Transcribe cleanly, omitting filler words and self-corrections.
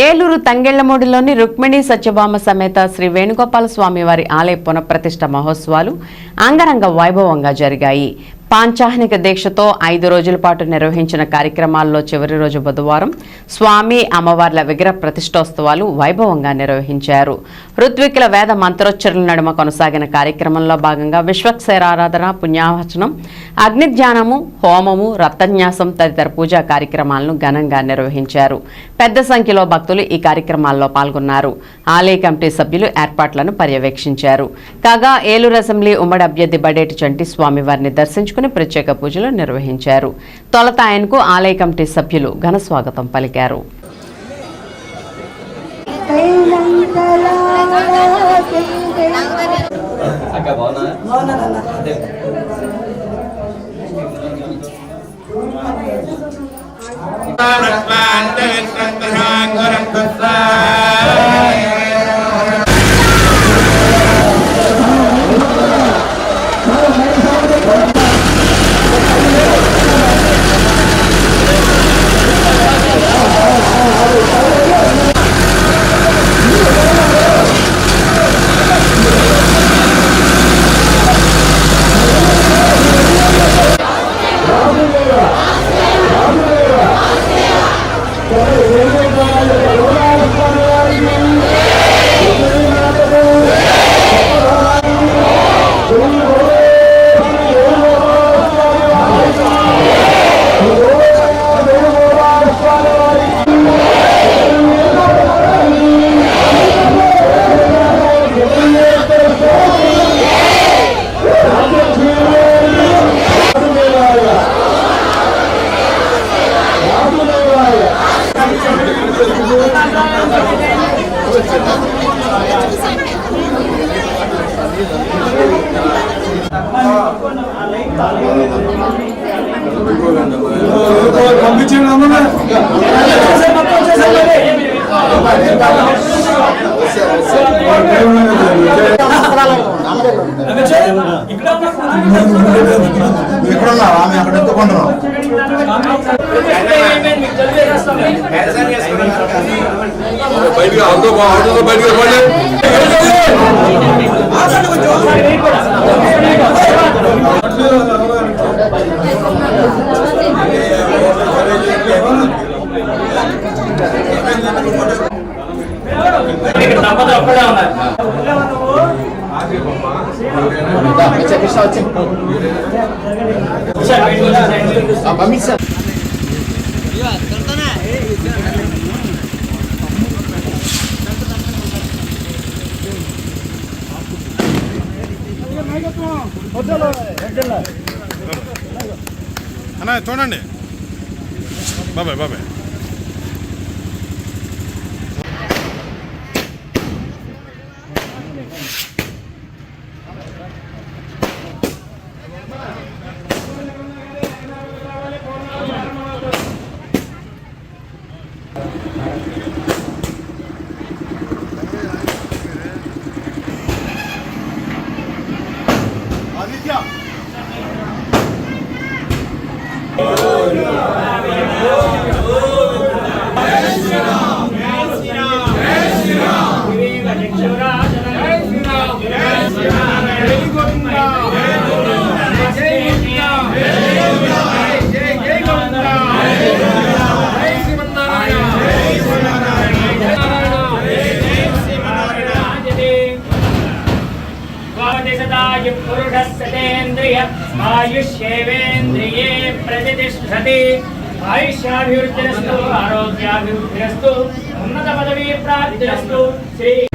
ఏలూరు తంగెళ్లమూడిలోని రుక్మిణి సత్యభామ సమేత శ్రీ వేణుగోపాల స్వామి వారి ఆలయ పునఃప్రతిష్ఠ మహోత్సవాలు అంగరంగ వైభవంగా జరిగాయి. పాంచాహ్నిక దీక్షతో 5 రోజుల పాటు నిర్వహించిన కార్యక్రమాల్లో చివరి రోజు బుధవారం స్వామి అమ్మవార్ల విగ్రహ ప్రతిష్టోత్సవాలు వైభవంగా నిర్వహించారు. ఋత్వికుల వేద మంత్రోచ్చరణల నడుమ కొనసాగిన కార్యక్రమంలో భాగంగా విశ్వక్సేనారాధన, పుణ్యావచనం, అగ్నిధ్యానము, హోమము, రత్నన్యాసం తదితర పూజా కార్యక్రమాలను ఘనంగా నిర్వహించారు. పెద్ద సంఖ్యలో భక్తులు ఈ కార్యక్రమాల్లో పాల్గొన్నారు. ఆలయ కమిటీ సభ్యులు ఏర్పాట్లను పర్యవేక్షించారు. కాగా ఏలూరు అసెంబ్లీ ఉమ్మడి అభ్యర్థి బడేటి చంటి స్వామివారిని దర్శించుకుని ప్రత్యేక పూజలు నిర్వహించారు. తొలుత ఆయనకు ఆలయ కమిటీ సభ్యులు ఘన స్వాగతం పలికారు. చూడండి బాబాయ్ బాబాయ్ आयुष्येवेन्द्रिये प्रतिष्ठति आयुष्याभिवृद्धिरस्तु आरोग्याभिवृद्धिरस्तु उन्नत पदवी प्राप्तिरस्तु श्री